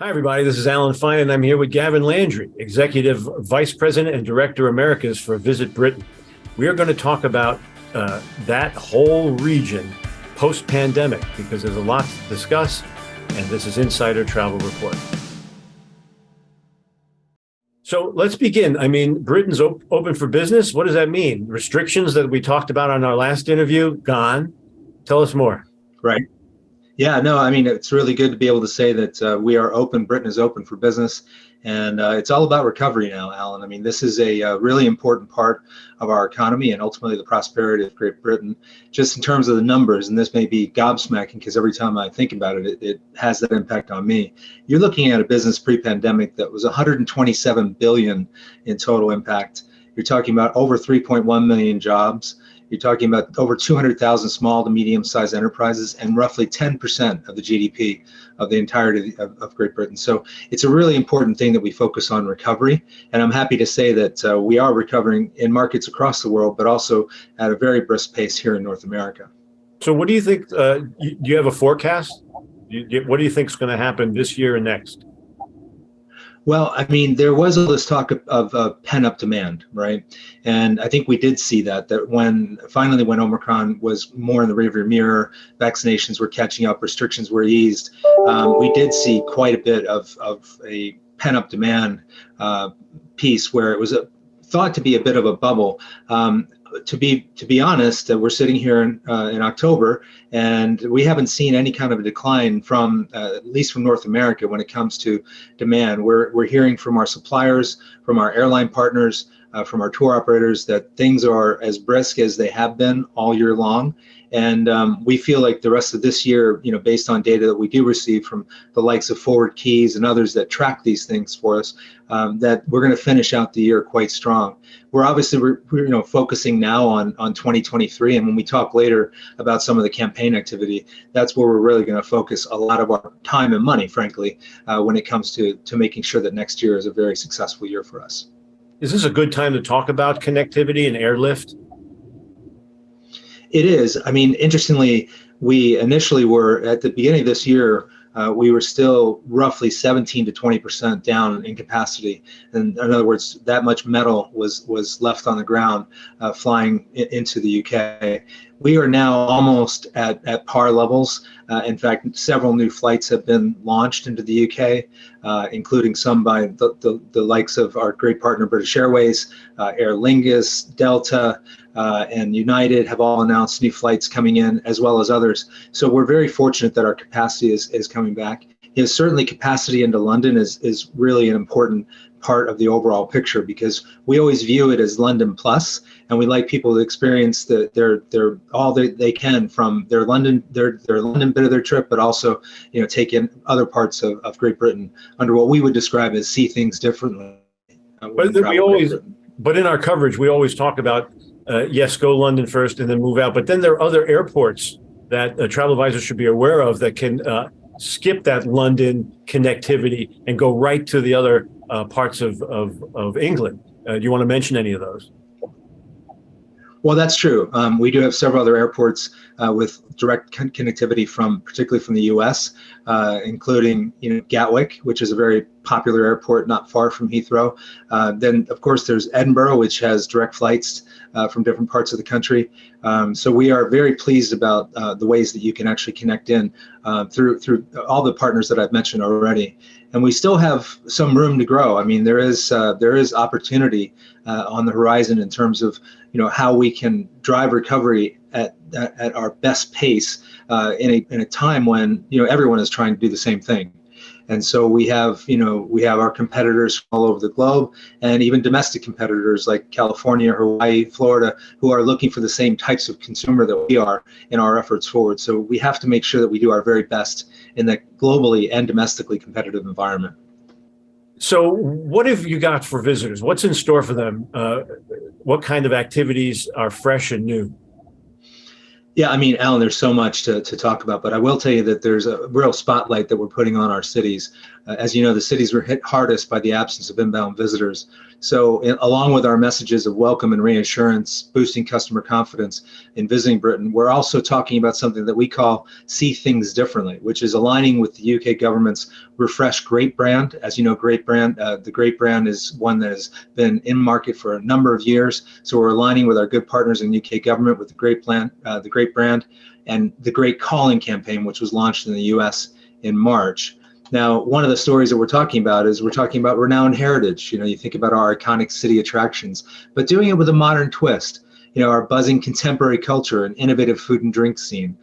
Hi, everybody. This is Alan Fine, and I'm here with Gavin Landry, Executive Vice President and Director Americas for Visit Britain. We are going to talk about that whole region post-pandemic because there's a lot to discuss, and this is Insider Travel Report. So let's begin. I mean, Britain's open for business. What does that mean? Restrictions that we talked about on our last interview, gone. Tell us more. Right. Yeah, no, I mean, it's really good to be able to say that we are open. Britain is open for business. And it's all about recovery now, Alan. I mean, this is a really important part of our economy and ultimately the prosperity of Great Britain, just in terms of the numbers. And this may be gobsmacking because every time I think about it, it has that impact on me. You're looking at a business pre-pandemic that was 127 billion in total impact. You're talking about over 3.1 million jobs. You're talking about over 200,000 small to medium-sized enterprises and roughly 10% of the GDP of the entirety of Great Britain. So it's a really important thing that we focus on recovery. And I'm happy to say that we are recovering in markets across the world, but also at a very brisk pace here in North America. So what do you think? Do you have a forecast? What do you think is going to happen this year and next? Well, I mean, there was all this talk of pent-up demand, right? And I think we did see that when Omicron was more in the rearview mirror, vaccinations were catching up, restrictions were eased. We did see quite a bit of a pent-up demand piece where it was thought to be a bit of a bubble. To be honest, we're sitting here in October, and we haven't seen any kind of a decline from at least from North America when it comes to demand. We're hearing from our suppliers, from our airline partners, from our tour operators that things are as brisk as they have been all year long. And we feel like the rest of this year, you know, based on data that we do receive from the likes of Forward Keys and others that track these things for us, that we're going to finish out the year quite strong. We're obviously focusing now on 2023, and when we talk later about some of the campaign activity, that's where we're really going to focus a lot of our time and money, frankly, when it comes to making sure that next year is a very successful year for us. Is this a good time to talk about connectivity and airlift? It is. I mean, interestingly, we initially were at the beginning of this year, we were still roughly 17 to 20% down in capacity. And in other words, that much metal was left on the ground flying into the UK. We are now almost at par levels. In fact, several new flights have been launched into the UK, including some by the likes of our great partner, British Airways, Aer Lingus, Delta, and United have all announced new flights coming in, as well as others. So we're very fortunate that our capacity is coming back. You know, certainly capacity into London is really an important part of the overall picture because we always view it as London plus, and we like people to experience their all they can from their London bit of their trip, but also, you know, take in other parts of Great Britain under what we would describe as see things differently. But in our coverage, we always talk about yes, go London first and then move out. But then there are other airports that travel advisors should be aware of that can skip that London connectivity and go right to the other parts of England. Do you want to mention any of those? Well, that's true. We do have several other airports with direct connectivity particularly from the U.S., including Gatwick, which is a very popular airport not far from Heathrow. Then, of course, there's Edinburgh, which has direct flights from different parts of the country. So we are very pleased about the ways that you can actually connect in through all the partners that I've mentioned already. And we still have some room to grow. I mean, there is opportunity on the horizon in terms of how we can drive recovery at our best pace in a time when everyone is trying to do the same thing. And so we have our competitors all over the globe, and even domestic competitors like California, Hawaii, Florida, who are looking for the same types of consumer that we are in our efforts forward. So we have to make sure that we do our very best in that globally and domestically competitive environment. So what have you got for visitors? What's in store for them? What kind of activities are fresh and new? Yeah, I mean, Alan, there's so much to talk about, but I will tell you that there's a real spotlight that we're putting on our cities. As you know, the cities were hit hardest by the absence of inbound visitors. So, along with our messages of welcome and reassurance, boosting customer confidence in visiting Britain, we're also talking about something that we call See Things Differently, which is aligning with the UK government's refreshed Great brand. As you know, the Great brand is one that has been in market for a number of years. So we're aligning with our good partners in the UK government with the Great brand, and the Great Calling campaign, which was launched in the US in March. Now, one of the stories that we're talking about is we're talking about renowned heritage. You think about our iconic city attractions, but doing it with a modern twist. Our buzzing contemporary culture and innovative food and drink scene.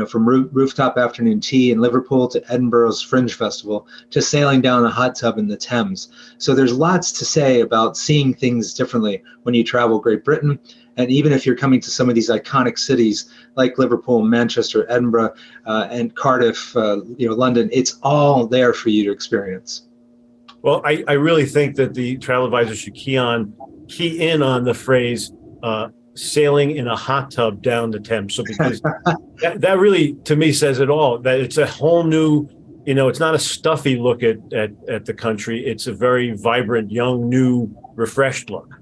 From rooftop afternoon tea in Liverpool to Edinburgh's Fringe Festival to sailing down a hot tub in the Thames. So there's lots to say about seeing things differently when you travel Great Britain. And even if you're coming to some of these iconic cities like Liverpool, Manchester, Edinburgh, and Cardiff, London, it's all there for you to experience. Well, I really think that the travel advisor should key in on the phrase sailing in a hot tub down the Thames. So because that really, to me, says it all, that it's a whole new, it's not a stuffy look at the country. It's a very vibrant, young, new, refreshed look.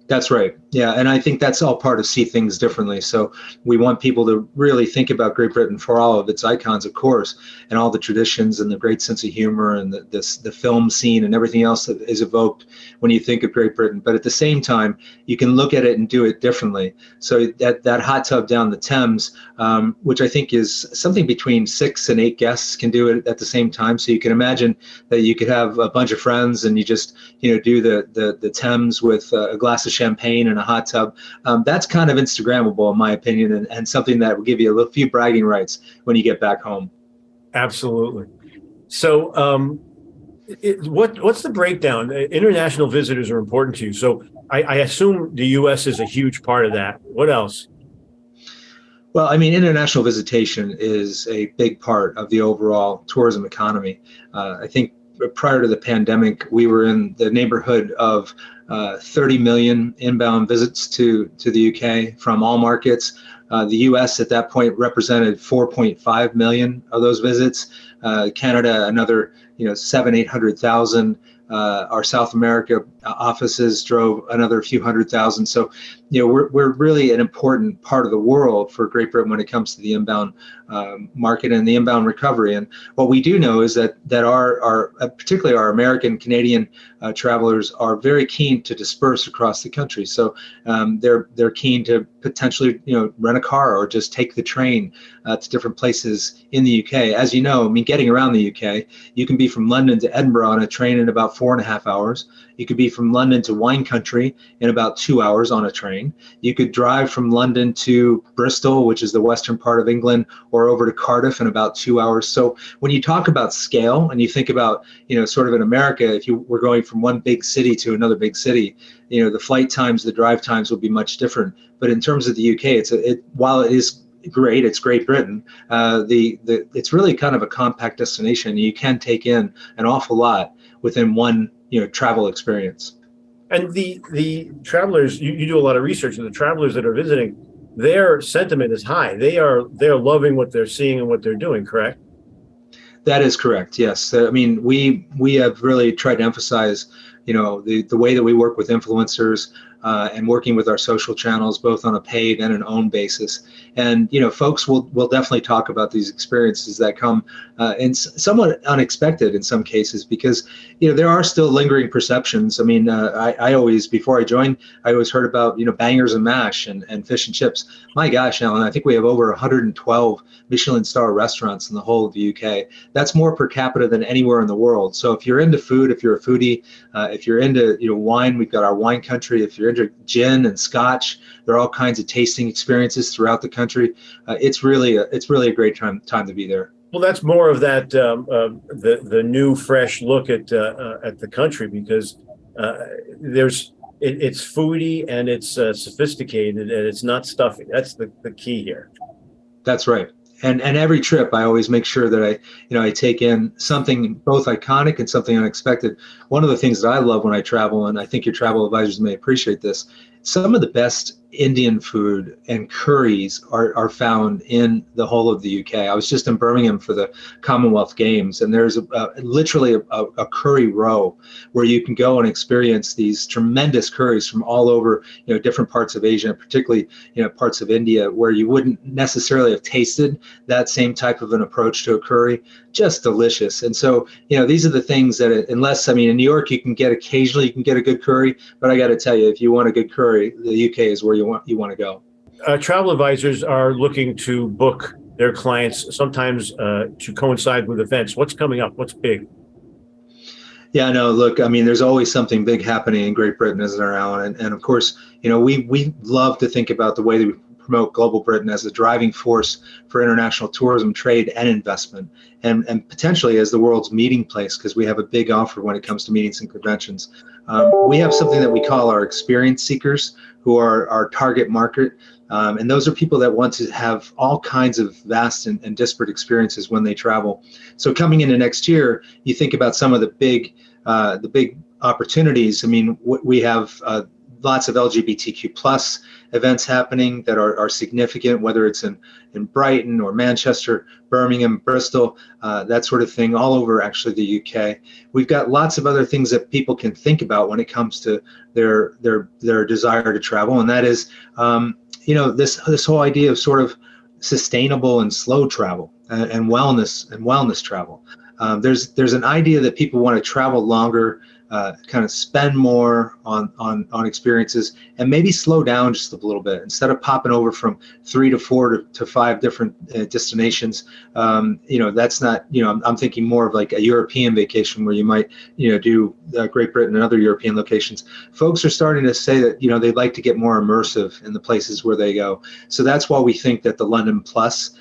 That's right. Yeah. And I think that's all part of See Things Differently. So we want people to really think about Great Britain for all of its icons, of course, and all the traditions and the great sense of humor and the film scene and everything else that is evoked when you think of Great Britain. But at the same time, you can look at it and do it differently. So that hot tub down the Thames, which I think is something between 6 and 8 guests can do it at the same time. So you can imagine that you could have a bunch of friends and you just, do the Thames with a glass of champagne and a hot tub. That's kind of Instagrammable, in my opinion, and something that will give you a few bragging rights when you get back home. Absolutely. So what's the breakdown? International visitors are important to you. So I assume the U.S. is a huge part of that. What else? Well, I mean, international visitation is a big part of the overall tourism economy. I think prior to the pandemic, we were in the neighborhood of 30 million inbound visits to the UK from all markets. The US at that point represented 4.5 million of those visits. Canada, another 800,000. Our South America offices drove another few 100,000. So, we're really an important part of the world for Great Britain when it comes to the inbound market and the inbound recovery. And what we do know is that our particularly our American, Canadian travelers are very keen to disperse across the country. So they're keen to potentially rent a car or just take the train to different places in the UK. As you know, I mean, getting around the UK, you can be from London to Edinburgh on a train in about 4.5 hours. You could be from London to wine country in about 2 hours on a train. You could drive from London to Bristol, which is the western part of England, or over to Cardiff in about 2 hours. So when you talk about scale and you think about, sort of in America, if you were going from one big city to another big city, the flight times, the drive times will be much different. But in terms of the UK, while it is great, it's Great Britain, it's really kind of a compact destination. You can take in an awful lot within one travel experience. And the travelers, you do a lot of research, and the travelers that are visiting, their sentiment is high. They're loving what they're seeing and what they're doing, correct? That is correct. Yes. I mean, we have really tried to emphasize, the way that we work with influencers and working with our social channels, both on a paid and an owned basis. And, folks will definitely talk about these experiences that come and somewhat unexpected in some cases, because, there are still lingering perceptions. I mean, I always, before I joined, I always heard about, bangers and mash and fish and chips. My gosh, Alan, I think we have over 112 Michelin star restaurants in the whole of the UK. That's more per capita than anywhere in the world. So if you're into food, if you're a foodie, if you're into wine, we've got our wine country. If you're into gin and scotch, there are all kinds of tasting experiences throughout the country. It's really a great time to be there. Well, that's more of that the new fresh look at the country, because it's foodie and it's sophisticated and it's not stuffy. That's the key here. That's right. And every trip, I always make sure that I take in something both iconic and something unexpected. One of the things that I love when I travel, and I think your travel advisors may appreciate this, some of the best Indian food and curries are found in the whole of the UK. I was just in Birmingham for the Commonwealth Games, and there's literally a curry row where you can go and experience these tremendous curries from all over, different parts of Asia, particularly, parts of India, where you wouldn't necessarily have tasted that same type of an approach to a curry. Just delicious. And so, these are the things that, in New York, occasionally you can get a good curry, but I got to tell you, if you want a good curry, the UK is where you want to go. Travel advisors are looking to book their clients sometimes to coincide with events. What's coming up? What's big? Yeah, no, look, there's always something big happening in Great Britain, isn't there, Alan? And of course, we love to think about the way that we promote Global Britain as a driving force for international tourism, trade, and investment, and potentially as the world's meeting place, because we have a big offer when it comes to meetings and conventions. We have something that we call our experience seekers, who are our target market. And those are people that want to have all kinds of vast and disparate experiences when they travel. So coming into next year, you think about some of the big opportunities. We have lots of LGBTQ plus events happening that are significant, whether it's in Brighton or Manchester, Birmingham, Bristol, that sort of thing, all over actually the UK. We've got lots of other things that people can think about when it comes to their desire to travel, and that is this whole idea of sort of sustainable and slow travel and wellness travel. There's an idea that people want to travel longer, kind of spend more on experiences, and maybe slow down just a little bit instead of popping over from 3 to 4 to 5 different destinations. That's not, I'm thinking more of like a European vacation where you might, do Great Britain and other European locations. Folks are starting to say that, they'd like to get more immersive in the places where they go. So that's why we think that the London Plus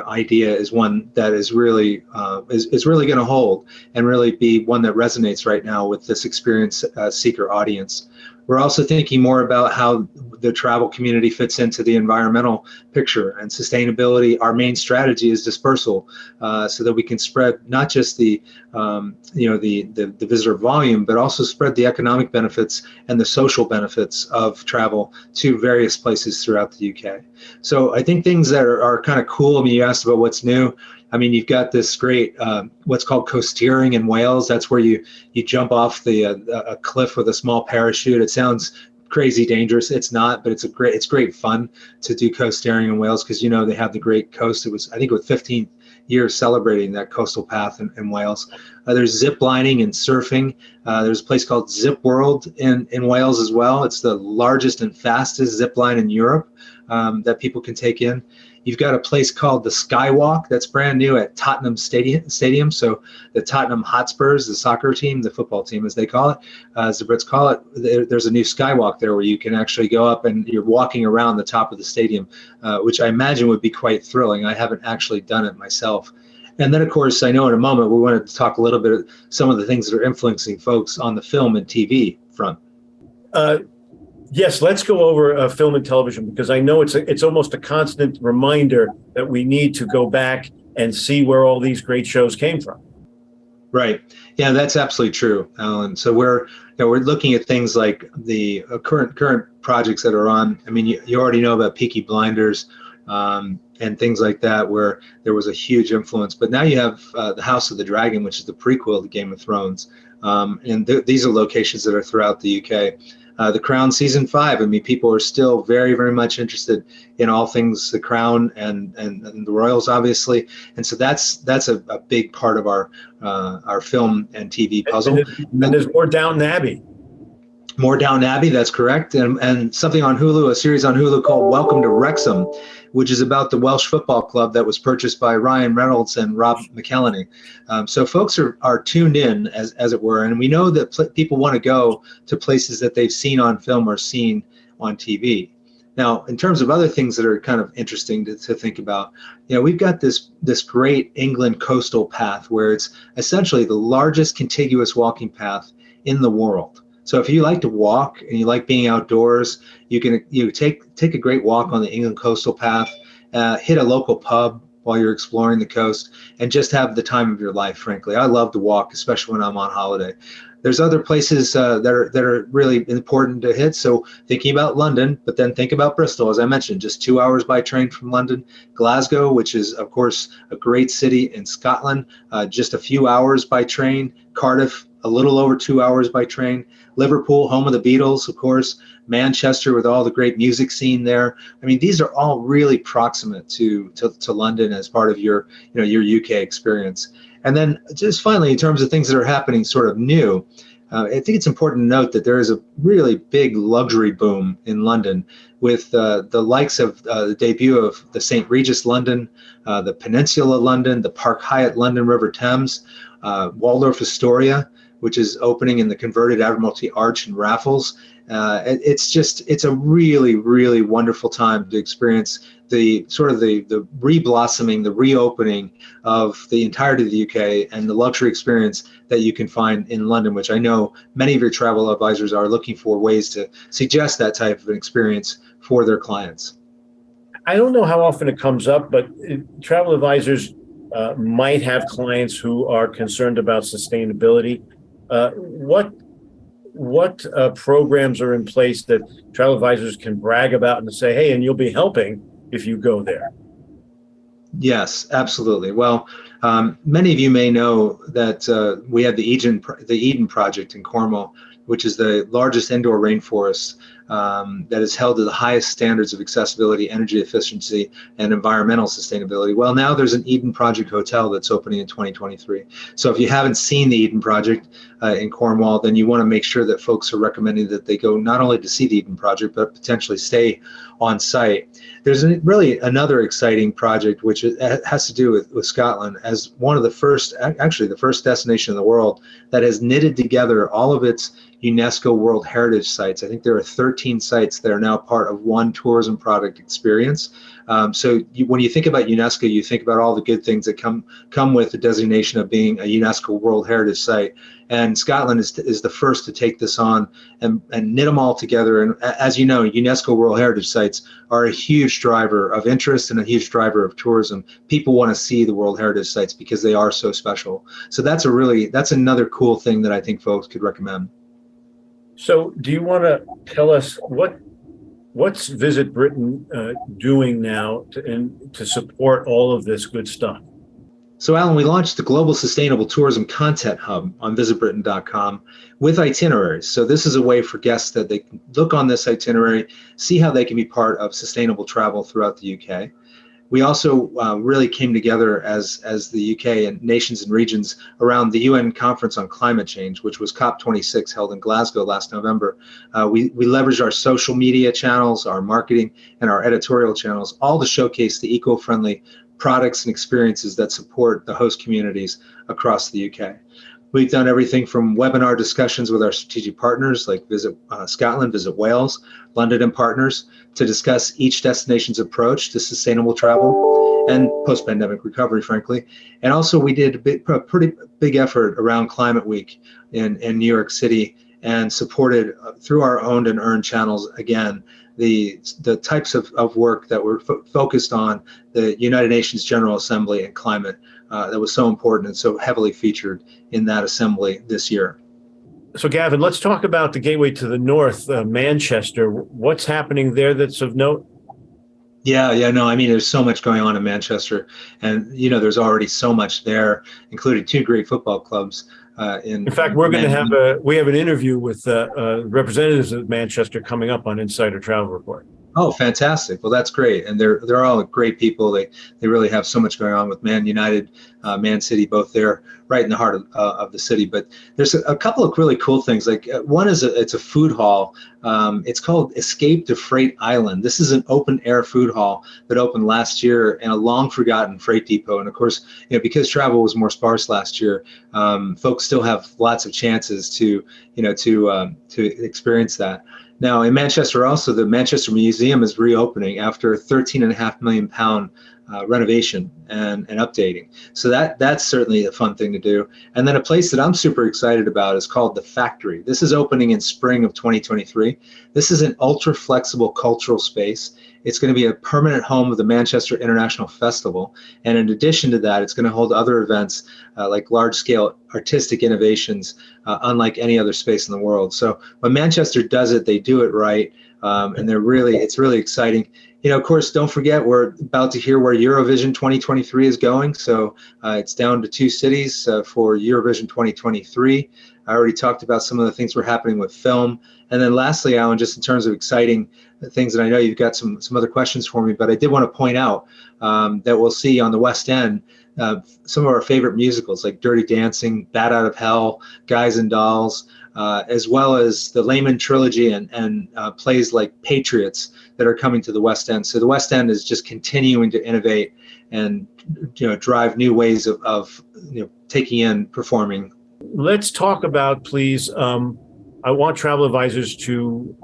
idea is one that is really going to hold and really be one that resonates right now with this experience seeker audience. We're also thinking more about how the travel community fits into the environmental picture and sustainability. Our main strategy is dispersal, so that we can spread not just the visitor volume, but also spread the economic benefits and the social benefits of travel to various places throughout the UK. So I think things that are kind of cool. You asked about what's new. You've got this great what's called coasteering in Wales. That's where you jump off a cliff with a small parachute. It sounds crazy dangerous. It's not, but it's great fun to do coasteering in Wales, because they have the great coast. I think it was 15 years celebrating that coastal path in Wales. There's zip lining and surfing. There's a place called Zip World in Wales as well. It's the largest and fastest zip line in Europe that people can take in. You've got a place called the Skywalk that's brand new at Tottenham Stadium. So the Tottenham Hotspurs, the soccer team, the football team as they call it, as the Brits call it, there's a new Skywalk there where you can actually go up and you're walking around the top of the stadium, which I imagine would be quite thrilling. I haven't actually done it myself. And then, of course, I know in a moment we wanted to talk a little bit of some of the things that are influencing folks on the film and TV front. Yes, let's go over film and television, because I know it's almost a constant reminder that we need to go back and see where all these great shows came from. Right. Yeah, that's absolutely true, Alan. So we're looking at things like the current projects that are on. You already know about Peaky Blinders and things like that, where there was a huge influence. But now you have the House of the Dragon, which is the prequel to Game of Thrones, and these are locations that are throughout the UK. The Crown season 5. People are still very, very much interested in all things The Crown and the royals, obviously, and so that's a big part of our film and TV puzzle. And there's more Downton Abbey. More Downton Abbey, that's correct, and something on Hulu, a series on Hulu called Welcome to Wrexham, which is about the Welsh football club that was purchased by Ryan Reynolds and Rob McElhenney. So folks are tuned in, as it were, and we know that people want to go to places that they've seen on film or seen on TV. Now, in terms of other things that are kind of interesting to think about, we've got this great England coastal path, where it's essentially the largest contiguous walking path in the world. So if you like to walk and you like being outdoors, you can take a great walk on the England coastal path, hit a local pub, while you're exploring the coast, and just have the time of your life, frankly. I love to walk, especially when I'm on holiday. There's other places that are really important to hit. So thinking about London, but then think about Bristol, as I mentioned, just 2 hours by train from London. Glasgow, which is, of course, a great city in Scotland, just a few hours by train. Cardiff, a little over 2 hours by train. Liverpool, home of the Beatles, of course. Manchester, with all the great music scene there. I mean, these are all really proximate to London as part of your UK experience. And then just finally, in terms of things that are happening sort of new, I think it's important to note that there is a really big luxury boom in London with the likes of the debut of the St. Regis London, the Peninsula London, the Park Hyatt London River Thames, Waldorf Astoria, which is opening in the converted Admiralty Arch in Raffles. It's a really, really wonderful time to experience the reblossoming, the reopening of the entirety of the UK and the luxury experience that you can find in London, which I know many of your travel advisors are looking for ways to suggest that type of an experience for their clients. I don't know how often it comes up, but travel advisors might have clients who are concerned about sustainability. What programs are in place that travel advisors can brag about and say, hey, and you'll be helping if you go there? Yes, absolutely. Well, many of you may know that we have the Eden Project in Cornwall, which is the largest indoor rainforest that is held to the highest standards of accessibility, energy efficiency, and environmental sustainability. Well, now there's an Eden Project hotel that's opening in 2023. So if you haven't seen the Eden Project in Cornwall, then you want to make sure that folks are recommending that they go not only to see the Eden Project, but potentially stay on site. There's really another exciting project, which has to do with Scotland as one of the first, actually the first destination in the world that has knitted together all of its UNESCO World Heritage sites. I think there are 13 sites that are now part of one tourism product experience. When you think about UNESCO, you think about all the good things that come with the designation of being a UNESCO World Heritage site. And Scotland is the first to take this on and knit them all together. And as you know, UNESCO World Heritage sites are a huge driver of interest and a huge driver of tourism. People want to see the World Heritage sites because they are so special. So that's another cool thing that I think folks could recommend. So do you want to tell us what's Visit Britain doing now to support all of this good stuff? So Alan, we launched the Global Sustainable Tourism Content Hub on VisitBritain.com with itineraries. So this is a way for guests that they can look on this itinerary, see how they can be part of sustainable travel throughout the UK. We also really came together as the UK and nations and regions around the UN Conference on Climate Change, which was COP26 held in Glasgow last November. We leveraged our social media channels, our marketing, and our editorial channels, all to showcase the eco-friendly products and experiences that support the host communities across the UK. We've done everything from webinar discussions with our strategic partners like Visit Scotland, Visit Wales, London and Partners to discuss each destination's approach to sustainable travel and post-pandemic recovery, frankly. And also we did a pretty big effort around Climate Week in New York City and supported through our owned and earned channels, again, the types of work that were focused on the United Nations General Assembly and climate that was so important and so heavily featured in that assembly this year. So Gavin, let's talk about the gateway to the north, Manchester. What's happening there that's of note? No, I mean, there's so much going on in Manchester, and there's already so much there, including two great football clubs. In fact, we're going to have an interview with representatives of Manchester coming up on Insider Travel Report. Oh, fantastic! Well, that's great, and they're all great people. They really have so much going on with Man United, Man City, both there, right in the heart of the city. But there's a couple of really cool things. Like one is it's a food hall. It's called Escape to Freight Island. This is an open air food hall that opened last year in a long forgotten freight depot. And of course, because travel was more sparse last year, folks still have lots of chances to experience that. Now in Manchester, also the Manchester Museum is reopening after a £13.5 million renovation and updating. So that's certainly a fun thing to do. And then a place that I'm super excited about is called The Factory. This is opening in spring of 2023. This is an ultra flexible cultural space. It's going to be a permanent home of the Manchester International Festival. And in addition to that, it's going to hold other events like large-scale artistic innovations, unlike any other space in the world. So when Manchester does it, they do it right. And it's really exciting. Of course, don't forget, we're about to hear where Eurovision 2023 is going. So it's down to 2 cities for Eurovision 2023. I already talked about some of the things that are happening with film. And then lastly, Alan, just in terms of exciting things, and I know you've got some other questions for me, but I did want to point out that we'll see on the West End some of our favorite musicals like Dirty Dancing, Bat Out of Hell, Guys and Dolls, as well as the Lehman trilogy and plays like Patriots that are coming to the West End. So the West End is just continuing to innovate and drive new ways of taking in performing. Let's talk about, please. I want travel advisors to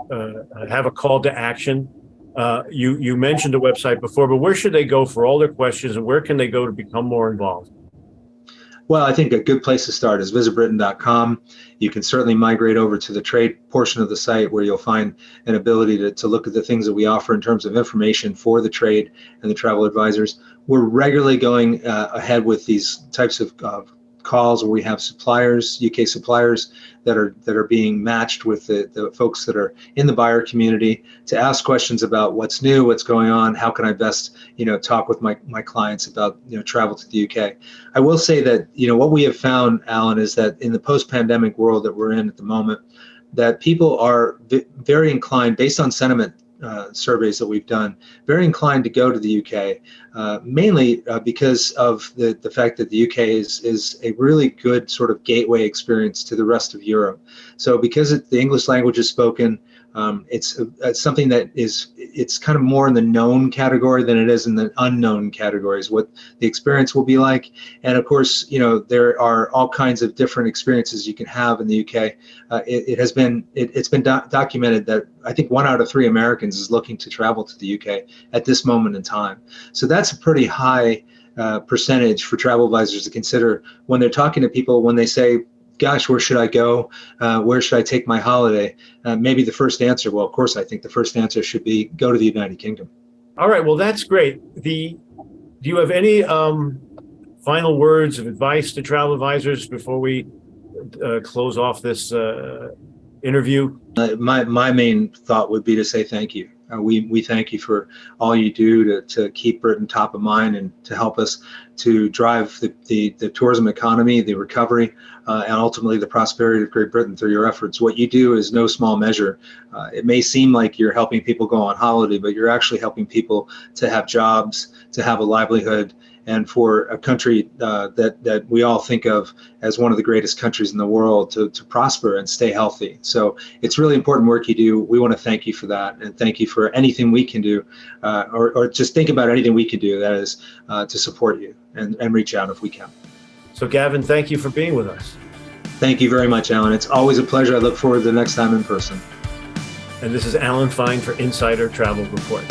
have a call to action. You mentioned a website before, but where should they go for all their questions, and where can they go to become more involved? Well, I think a good place to start is VisitBritain.com. You can certainly migrate over to the trade portion of the site where you'll find an ability to look at the things that we offer in terms of information for the trade and the travel advisors. We're regularly going ahead with these types of calls where we have suppliers, UK suppliers that are being matched with the folks that are in the buyer community to ask questions about what's new, what's going on, how can I best talk with my clients about travel to the UK. I will say that what we have found, Alan, is that in the post-pandemic world that we're in at the moment, that people are very inclined, based on sentiment surveys that we've done, very inclined to go to the UK, mainly because of the fact that the UK is a really good sort of gateway experience to the rest of Europe. So because the English language is spoken, it's something that it's kind of more in the known category than it is in the unknown categories, what the experience will be like. And of course, there are all kinds of different experiences you can have in the UK. It's been documented that I think 1 out of 3 Americans is looking to travel to the UK at this moment in time. So that's a pretty high percentage for travel advisors to consider when they're talking to people, when they say, gosh, where should I go? Where should I take my holiday? Maybe the first answer, well, of course, I think the first answer should be go to the United Kingdom. All right. Well, that's great. Do you have any final words of advice to travel advisors before we close off this interview? My main thought would be to say thank you. We thank you for all you do to keep Britain top of mind and to help us to drive the tourism economy, the recovery, and ultimately the prosperity of Great Britain through your efforts. What you do is no small measure. It may seem like you're helping people go on holiday, but you're actually helping people to have jobs, to have a livelihood, and for a country that we all think of as one of the greatest countries in the world to prosper and stay healthy. So it's really important work you do. We want to thank you for that, and thank you for anything we can do, or just think about anything we can do, that is, to support you and reach out if we can. So Gavin, thank you for being with us. Thank you very much, Alan. It's always a pleasure. I look forward to the next time in person. And this is Alan Fine for Insider Travel Report.